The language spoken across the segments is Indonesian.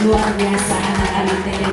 luar biasa anak-anak teh.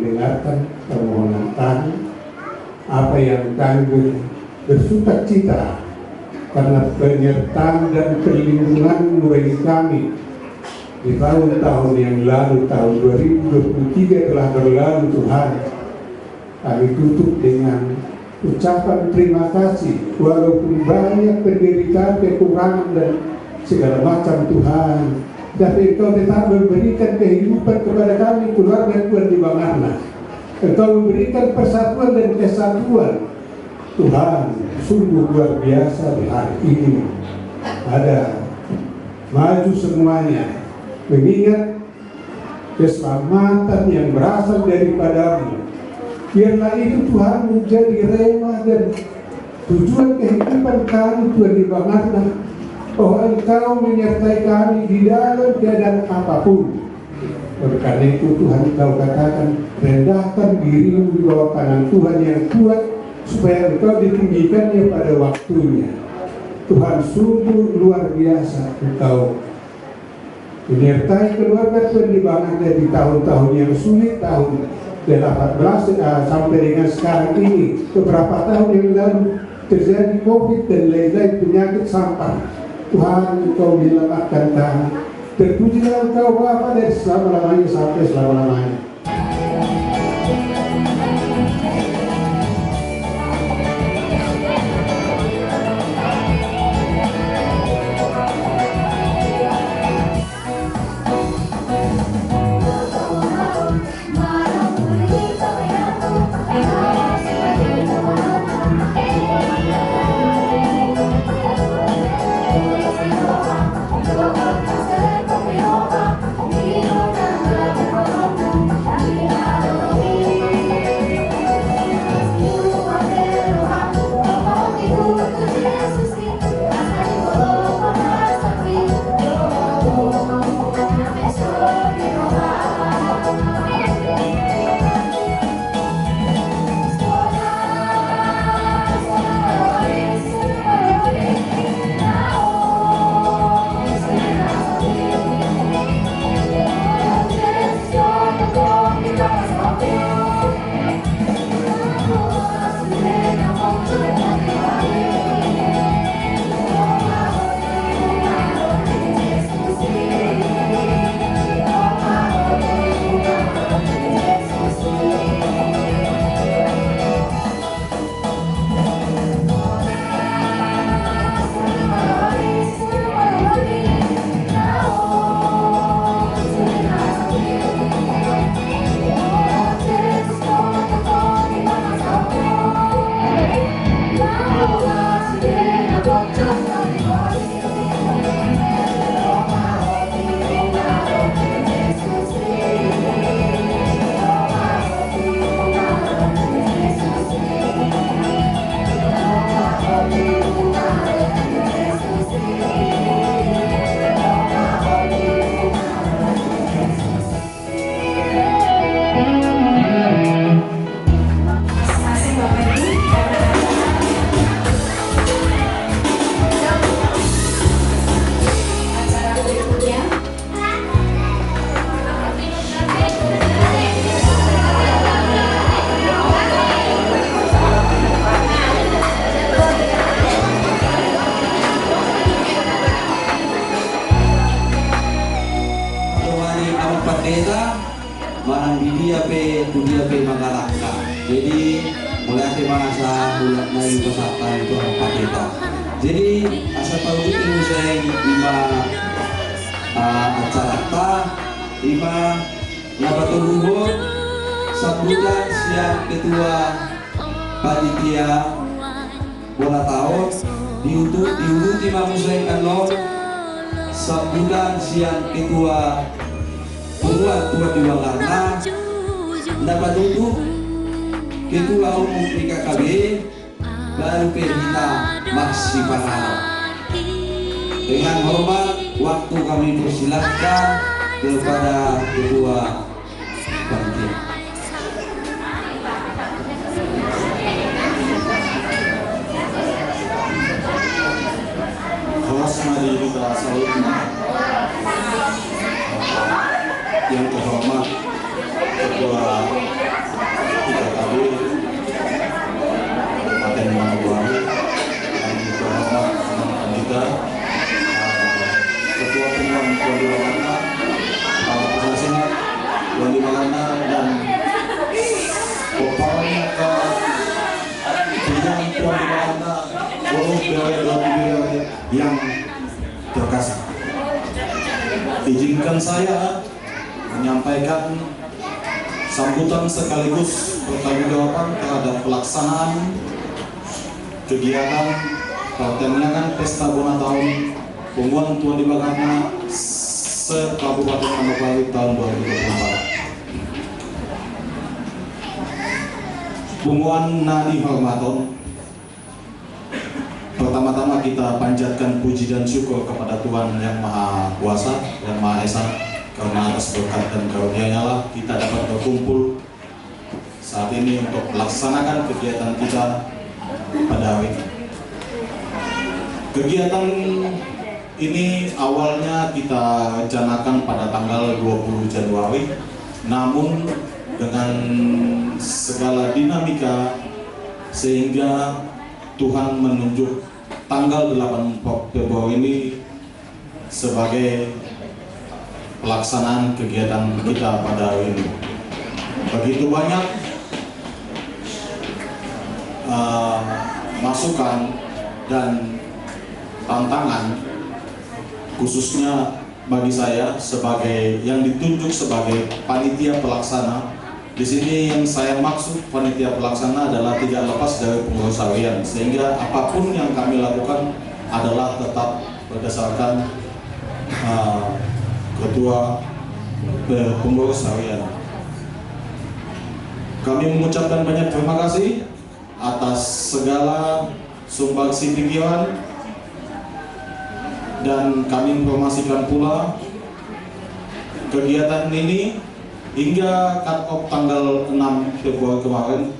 mendengarkan permohonan kami, apa yang kami bersuka cita karena penyertaan dan perlindungan bagi kami di tahun-tahun yang lalu. Tahun 2023 telah berlalu Tuhan. Kami tutup dengan ucapan terima kasih walaupun banyak penderitaan, kekurangan dan segala macam Tuhan, tapi Engkau tetap memberikan kehidupan kepada kami keluarga Tuhan di Bangarna. Engkau memberikan persatuan dan kesatuan Tuhan. Sungguh luar biasa di hari ini. Ada maju semuanya mengingat keselamatan yang berasal daripadamu. Biarlah itu Tuhan menjadi rema dan tujuan kehidupan kami Tuhan di Bangarna. Oh, Engkau menyertai kami di dalam keadaan apapun. Oleh karena itu Tuhan, Engkau katakan rendahkan dirimu di bawah kanan Tuhan yang kuat, supaya Engkau ditinggikannya pada waktunya. Tuhan, sungguh luar biasa Engkau menyertai keluarga Tuhan di Bangarna di tahun-tahun yang sulit, tahun 18 sampai dengan sekarang ini. Beberapa tahun yang lalu terjadi COVID dan lain-lain penyakit sampah. Tuhan, Engkau menyelamatkan kami. Terpujilah Engkau Bapa dari selama-lamanya sampai selama-lamanya. Manang dia pe magalaka. Jadi mulai dari masa bulan Mei peserta itu apa kita. Jadi asal tahu itu saya lima acara ta lima nabatul hubur sambutan siang ketua panitia bola tahun diurut Imam Hussein Anwar sambutan siang ketua Tuan di Bangarna dapat duduk ketua umum PKKB baru kita masih panah. Dengan hormat waktu kami persilahkan kepada ketua panitia. Host mari kita salut yang terhormat Ketua izinkan saya menyampaikan sambutan sekaligus pertanggungjawaban terhadap pelaksanaan kegiatan pertanian Pesta Bona Tahun Punggungan Tuan di Bagarna se-Kabupaten Manokwari tahun 2024. Punggungan Nani Hormaton. Pertama-tama kita panjatkan puji dan syukur kepada Tuhan Yang Maha Kuasa, Yang Maha Esa, karena atas berkat dan karunia-Nya lah kita dapat berkumpul saat ini untuk melaksanakan kegiatan kita pada hari ini. Kegiatan ini awalnya kita rencanakan pada tanggal 20 Januari, namun dengan segala dinamika sehingga Tuhan menunjuk tanggal 8 Februari ini sebagai pelaksanaan kegiatan kita pada hari ini. Begitu banyak masukan dan tantangan, khususnya bagi saya sebagai yang ditunjuk sebagai panitia pelaksana. Di sini yang saya maksud panitia pelaksana adalah tidak lepas dari pengurus harian, sehingga apapun yang kami lakukan adalah tetap berdasarkan ketua pengurus harian. Kami mengucapkan banyak terima kasih atas segala sumbangsi pikiran, dan kami informasikan pula kegiatan ini hingga cut-off tanggal 6 Februari kemarin.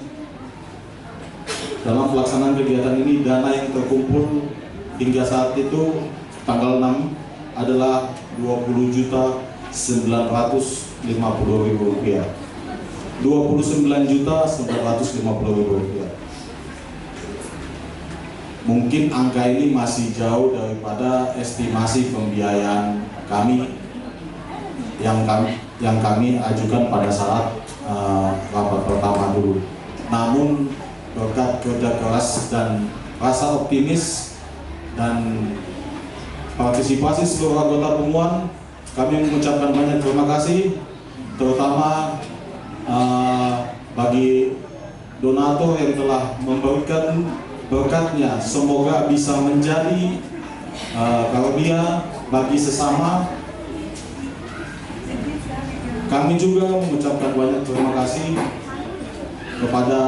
Dalam pelaksanaan kegiatan ini, dana yang terkumpul hingga saat itu tanggal 6 adalah Rp29.950.000. Rp29.950.000. Mungkin angka ini masih jauh daripada estimasi pembiayaan kami yang kami ajukan pada saat rapat pertama dulu. Namun berkat kerja keras dan rasa optimis dan partisipasi seluruh anggota Punggungan, kami mengucapkan banyak terima kasih, terutama bagi donatur yang telah memberikan berkatnya. Semoga bisa menjadi karunia bagi sesama. Kami juga mengucapkan banyak terima kasih kepada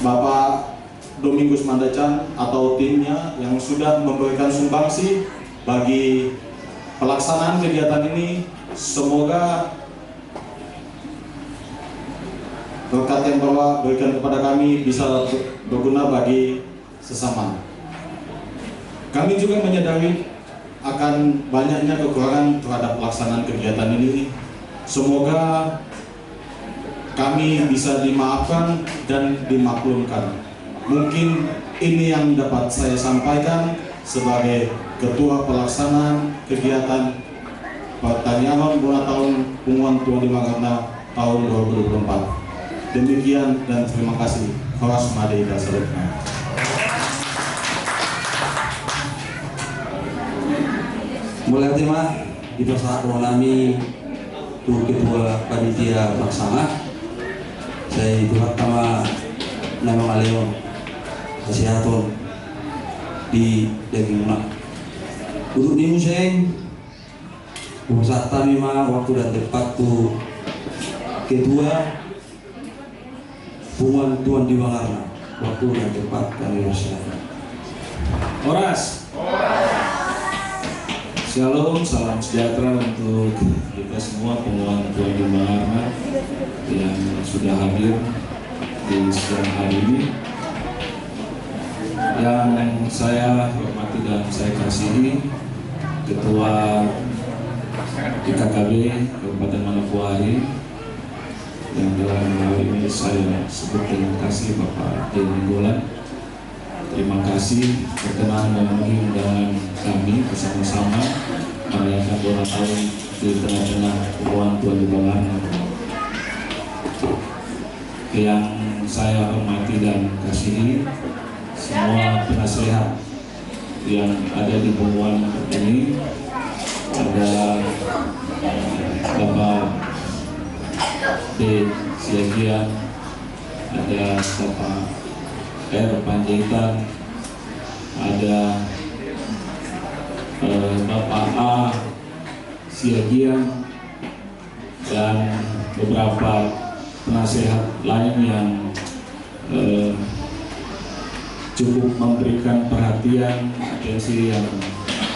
Bapak Domingus Mandacan atau timnya yang sudah memberikan sumbangsi bagi pelaksanaan kegiatan ini. Semoga berkat yang Bapak berikan kepada kami bisa berguna bagi sesama. Kami juga menyadari akan banyaknya kekurangan terhadap pelaksanaan kegiatan ini. Semoga kami bisa dimaafkan dan dimaklumkan. Mungkin ini yang dapat saya sampaikan sebagai Ketua Pelaksanaan Kegiatan Pertanian Bona Tahun Punggungan Tuan di Bagarna tahun 2024. Demikian dan terima kasih. Horas Madeda Salutna. Mulai tema di persahabatan kami tu ketua panitia pelaksana. Saya itu pertama nama Aleo kesehatan di Degimuna. Untuk di musim peserta memang waktu dan tepat tu ketua Punggungan Tuan di Bagarna, waktu dan tepat kami persilakan. Horas. Shalom, salam sejahtera untuk kita semua Punggungan Tuan di Bagarna yang sudah hadir di siang hari ini. Yang saya hormati dan saya kasihi Ketua IKKB Kabupaten Manokwari, yang dalam hal ini saya sebut terima kasih Bapak Denny Golan. Terima kasih berkenan memenuhi undangan kami bersama-sama merayakan Bona Tahun di tengah-tengah Punggungan Tuan di Bagarna. Yang saya hormati dan kasihi semua penasehat yang ada di pengumuman ini. Ada Bapak D. Siagian, ada Bapak R. Panjaitan, ada Bapak A. Siagian, dan beberapa penasehat lain yang cukup memberikan perhatian, atensi yang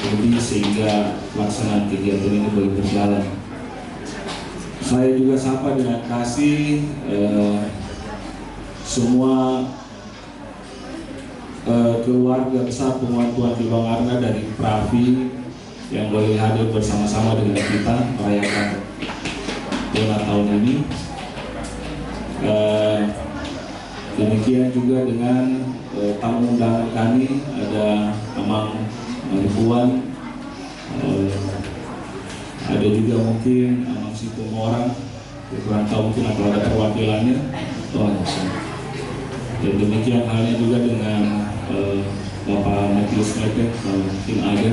lebih sehingga pelaksanaan kegiatan ini boleh berjalan. Saya juga sapa dengan kasih semua keluarga besar Penguat Tuan Bang Arna dari Pravi yang boleh hadir bersama-sama dengan kita merayakan Bona tahun ini. Demikian juga dengan tamu undangan kami, ada Amang Maribuan, ada juga mungkin Amang Situng orang, kurang tahu mungkin kalau ada perwakilannya. Dan demikian halnya juga dengan Bapak Matius Mepet, mungkin ada.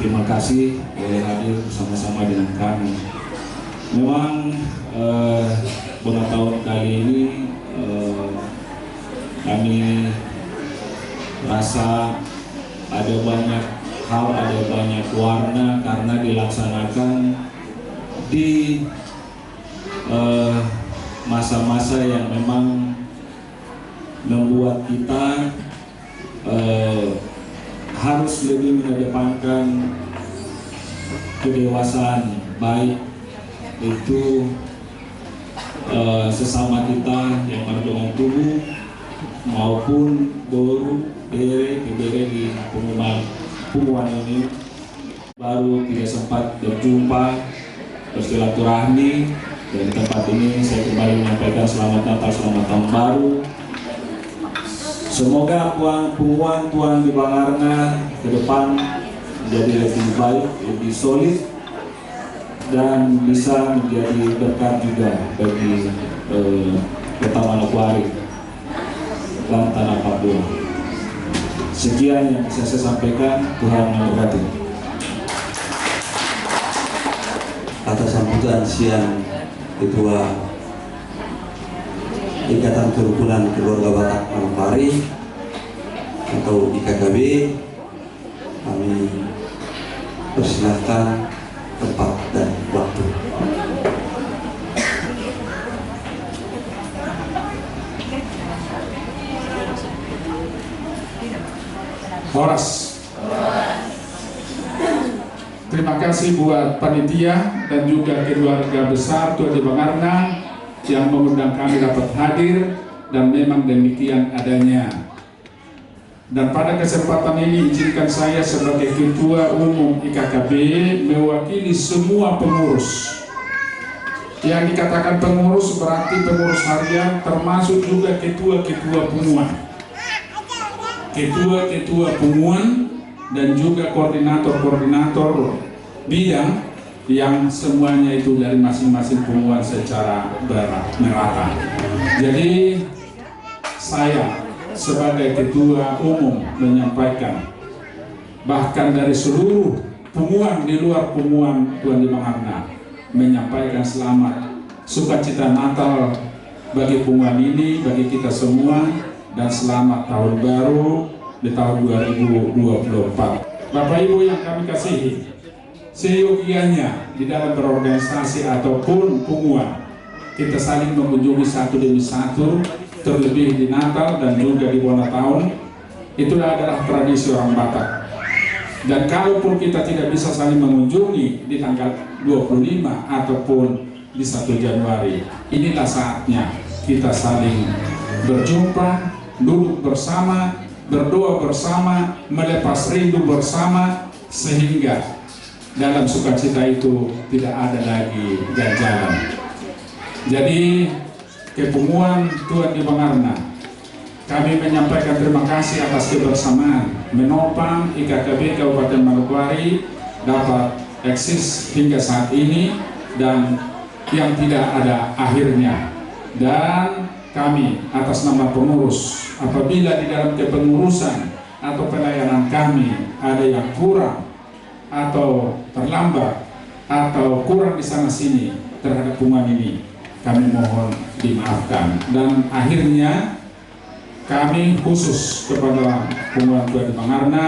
Terima kasih boleh hadir bersama-sama dengan kami. Memang Bona tahun kali ini kami rasa ada banyak hal, ada banyak warna karena dilaksanakan di masa-masa yang memang membuat kita harus lebih mengedepankan kedewasaan, baik itu sesama kita yang ada dengan tubuh maupun boru bere di pengumuman ini baru tidak sempat berjumpa bersilaturahmi. Dari tempat ini saya kembali menyampaikan selamat Natal, selamat tahun baru. Semoga pengumuman Tuan di Bang Arna ke depan menjadi lebih baik, lebih solid, dan bisa menjadi berkat juga bagi Kota Manokwari dan Tanah Papua. Sekian yang bisa saya sampaikan. Tuhan memberkati. Atas sambutan siang Ketua Ikatan Kerukunan Keluarga Batak Manokwari atau IKKB, kami persilahkan tempat dan waktu. Horas. Terima kasih buat panitia dan juga keluarga besar Tuan di Bang Arna yang mengundang kami dapat hadir, dan memang demikian adanya. Dan pada kesempatan ini izinkan saya sebagai Ketua Umum IKKB mewakili semua pengurus. Yang dikatakan pengurus berarti pengurus harian, termasuk juga ketua-ketua pengumuman, ketua-ketua pengumuman, dan juga koordinator-koordinator bidang yang semuanya itu dari masing-masing pengumuman secara merata. Jadi saya sebagai Ketua Umum menyampaikan, bahkan dari seluruh pengumuman di luar pengumuman Tuan di Bang Arna, menyampaikan selamat sukacita Natal bagi pengumuman ini, bagi kita semua, dan selamat tahun baru di tahun 2024. Bapak Ibu yang kami kasihi, seyogianya di dalam berorganisasi ataupun pengumuman kita saling mengunjungi satu demi satu, terlebih di Natal dan juga di Bona tahun. Itulah adalah tradisi orang Batak. Dan kalaupun kita tidak bisa saling mengunjungi di tanggal 25 ataupun di 1 Januari, inilah saatnya kita saling berjumpa, duduk bersama, berdoa bersama, melepas rindu bersama, sehingga dalam sukacita itu tidak ada lagi ganjalan. Jadi kepengumuman Tuan di Bang Arna, kami menyampaikan terima kasih atas kebersamaan menopang IKKB Kabupaten Manokwari dapat eksis hingga saat ini dan yang tidak ada akhirnya. Dan kami atas nama pengurus, apabila di dalam kepengurusan atau pelayanan kami ada yang kurang atau terlambat atau kurang di sana sini terhadap pengumuman ini, kami mohon dimaafkan. Dan akhirnya kami khusus kepada pengumuman Tua di Bangarna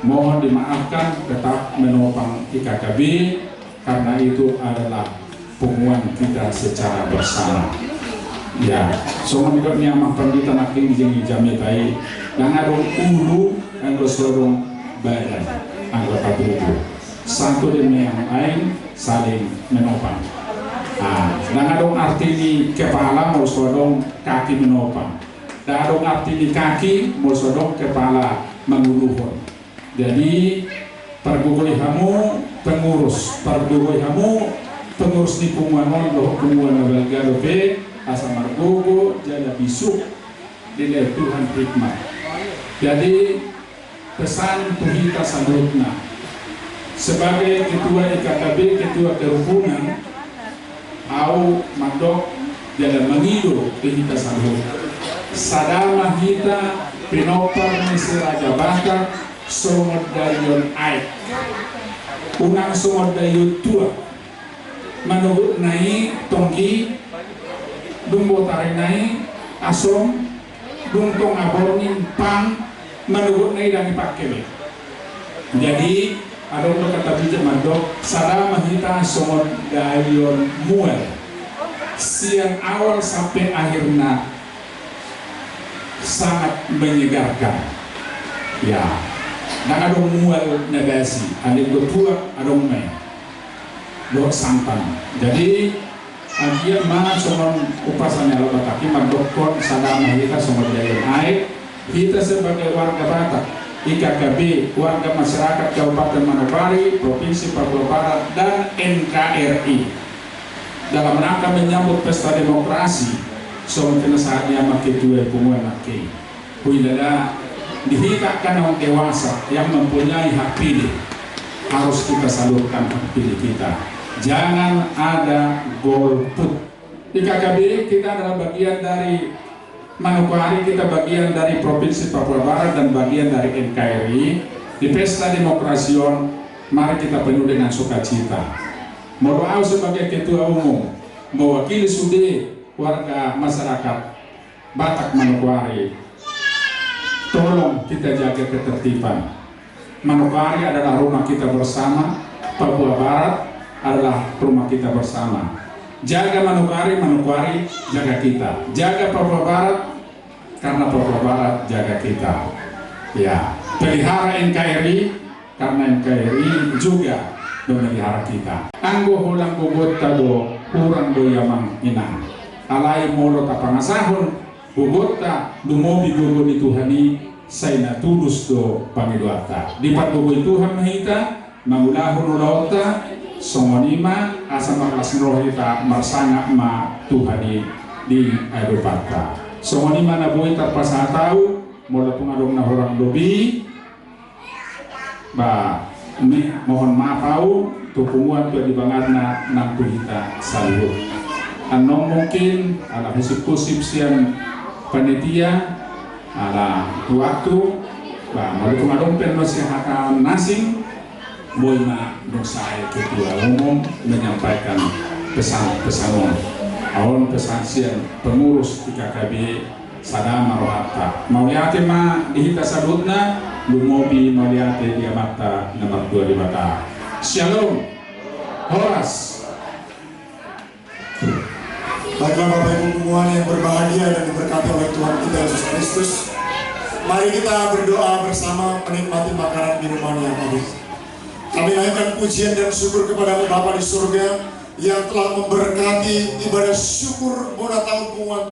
mohon dimaafkan, tetap menopang IKKB karena itu adalah pengumuman kita secara bersama. Ya, semua hidup ni amang pandita makin jadi jamitai yang ada ulu yang bersorong badan anggota tubuh satu demi yang lain saling menopang. Dan ada arti di kepala mau sodong kaki menopang. Dan ada arti di kaki mau sodong kepala menguluhur. Jadi pergugoi hamu pengurus, pergugoi hamu pengurus di pengumuman loh pengumuman belga dope asa margogo jada bisuk dile Tuhan hikmah. Jadi pesan tuhita salutna sebagai ketua IKKB, ketua kerukunan au mandok jada mengido tuhita salut sadama hita pinopar misi raja bata somod dayon aik unang somod dayon tua menurut nai tongki dumbo tarik nai asom dungtong abornin pang menurut nai dan dipakai. Jadi ada untuk kata bijak mandok sadama hita somod dayon muel siang awal sampai akhirnya sangat menyegarkan. Ya, dan ada mual negasi, ada berbuat, ada main, dok santan. Jadi dia mana semua upasannya lo Batak, mandokon sadama kita semua dari air. Kita sebagai warga Batak, IKKB, warga masyarakat Kabupaten Manokwari, Provinsi Papua Barat dan NKRI dalam rangka menyambut pesta demokrasi. Soalnya saatnya makin dua pengumuman makin huilada dihitakan orang dewasa yang mempunyai hak pilih harus kita salurkan hak pilih kita. Jangan ada golput. IKKB kita adalah bagian dari Manokwari, kita bagian dari Provinsi Papua Barat dan bagian dari NKRI. Di pesta demokrasi mari kita penuh dengan sukacita. Mohon sebagai ketua umum mewakili Sude warga masyarakat Batak Manokwari, tolong kita jaga ketertiban. Manokwari adalah rumah kita bersama, Papua Barat adalah rumah kita bersama. Jaga Manokwari, Manokwari jaga kita. Jaga Papua Barat karena Papua Barat jaga kita. Ya, pelihara NKRI karena NKRI juga memelihara kita. Anggo hulang bobot tado kurang doyamang inang. Alai molo tapangasahon bobota dumobi gogo ni Tuhani sayna tulus do pangiduata di patgogo Tuhan mahita mangulahon ulauta songonima asa makasnoh kita marsanga ma Tuhani di aidopata songonima na buita pasatau molo pungadong na horang dobi ba mi mohon maaf au tupumuan tu di Bangarna nang kita salut. Ano mungkin ala hisip-kusip siang panitia ala waktu ba malu pengadong masih akan nasing boy na dosai ketua umum menyampaikan pesan-pesan awon pesan siang pengurus IKKB sadama rohata mauliate ma dihita salutna lumobi mauliate dia mata nomor 2 di Batak. Shalom Horas. Baiklah Bapak Ibu semua yang berbahagia dan diberkati oleh Tuhan kita Yesus Kristus, mari kita berdoa bersama menikmati makanan minuman yang tadi. Kami naikkan pujian dan syukur kepada Bapa di surga yang telah memberkati ibadah syukur Bona tahun pengumuman.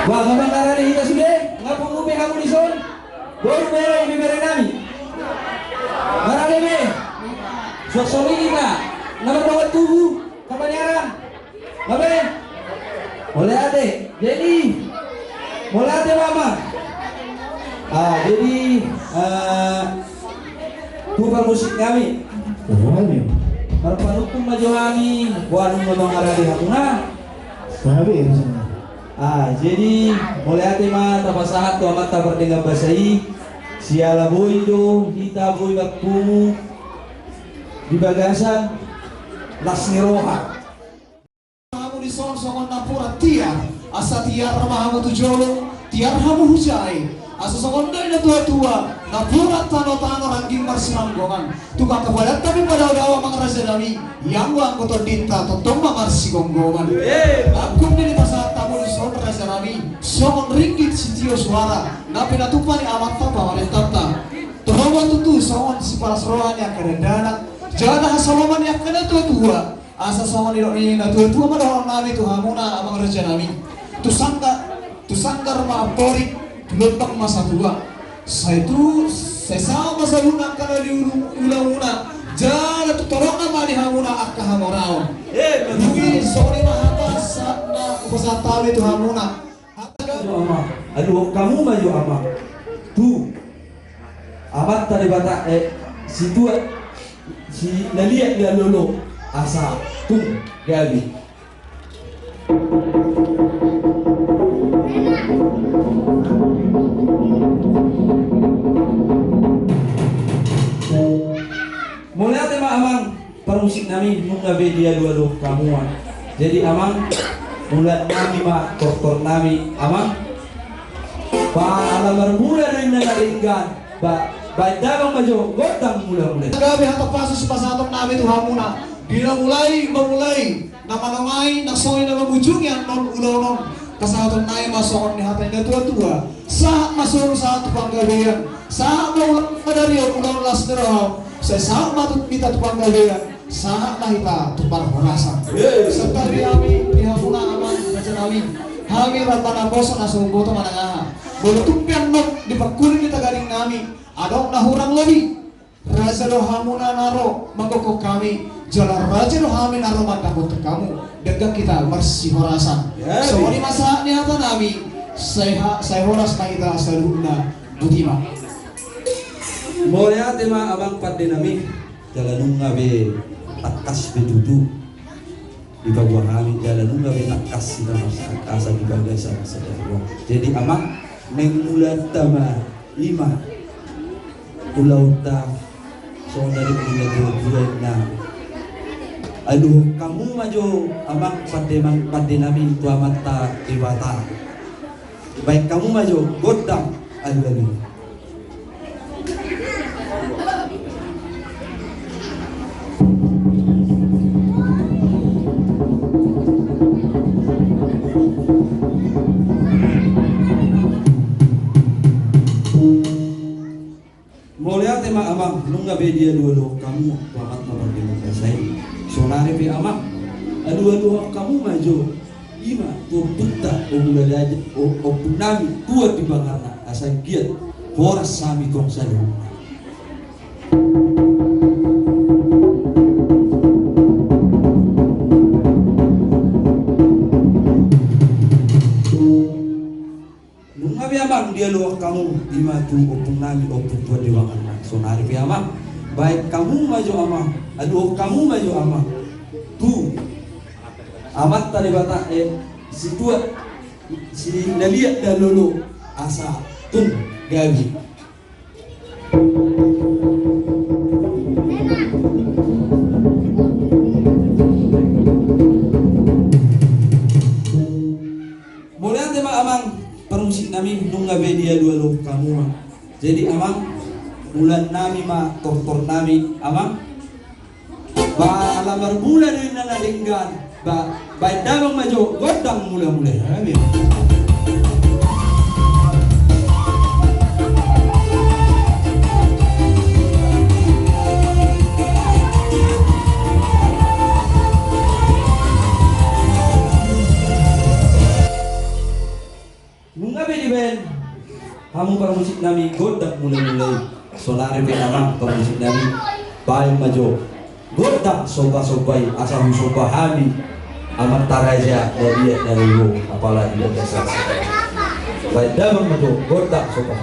Wah, ngomong karena kita sudah ngapung ubi kamu di son. Baru bere bere nami. Marah deh. Suasana kita. Nama rawat tubuh. Kebanyaran. Ngapain? Boleh ade. Jadi boleh ade mama. Jadi tukar musik kami. Kalau panukum maju kami, buat ngomong arah di hakuna. Jadi mulai hati mata pasahat tu amat tak berdengar basai. Siala boy do, kita boy bakku di bagasan lasni roha. Kamu di son napura tiar, asa tiar ramahamu tujolo, tiar hamu hujai. Asa songon na tua-tua, napura tano-tano rangging marsinanggongan. Tukang kebalat tapi pada dawa mga rasenami, yang wang kotor dinta totong mamarsi gonggongan. Aku ini pasal tamu di son rasenami, songon ringgit sitio suara, na pinatupan ni amat tapa malih tata. Tuhawan tutu songon si paras rohan yang kerendanan, jangan hasaloman yang kena tua-tua. Asa songon ini na tua-tua madahon nami tuhamuna amang rasenami. Tusangkar maaporik. Letak masa tua, saya sama masa luna karena di ula-ula jalan tu tolong nama di hamuna akka hamorao. Mungkin sore mahapa sana kupasa tahu itu hamuna. Aduh, kamu maju ama. Tu amat tadi bata si tua si naliat dia lolo asa tu gabi. Mulai tema amang permusik nami nunga bedia dua kamu. Jadi amang mulai nami ma doktor nami amang pa alamar mula rin na naringgan ba dagang majo gotang mula. Gabi hatap paso si pasatok nami tuhamuna. Bila memulai nama-namai naksoy na mabujung yang non ulo-ulo. Kasahaton naay masokon ni hatay na tua-tua. Saat masuk sa tupang gabihan. Saat maulang madariyo ulang las nerahaw. Sa saat matut kita tupang gabihan. Saat nahita tupang horasan. Sekali kami dihapuna aman baca nami. Kami ratana bosan asal boto manangaha. Bolutumpian nok di pagkulit kita garing nami. Adong nahurang lebih. Raja rohamuna naro magkoko kami. Jalan raja rohamin naro matapot kamu. Dagang kita bersih horasan. So di masa ni hata nami saya horas na kita sa luna butima. Mulai tema abang pada nami jalan ngabe takas bedudu di bawah kami jalan ngabe takas kita asa di bagasan saudara. Jadi amang mengulat tama 5 pulau ta so dari pulau na. Aduh, kamu maju abang pada nami itu amat tak iwata. Baik kamu maju godang alami. Mulai tema abang nungga bedia dulu kamu amat memperkenalkan saya. Sonare pe amak adu kamu maju 5 tu putta umula aja nami tua di bangana asal giat horas sami kong salu. Nungabi amak dia luak kamu 5 tu nami tua di bangana sonare pe amak baik kamu maju amak aduh kamu maju amak tu amat tadi bata si tua si naliat dan lulu asa tun gabi. Mulai tema amang permusik nami nunga bedia dua lo kamu. Jadi amang bulan nami ma tortor nami amang ba alamar bulan rin na nalinggan ba dagang majo godang mula-mula. Amin. hamu para musik nami godak mulai-mulai sonare benama para musik nami bayi majo godak soba-sobai asal soba hami amat taraja dari lu apalagi dari saksi baik dalam majo godak soba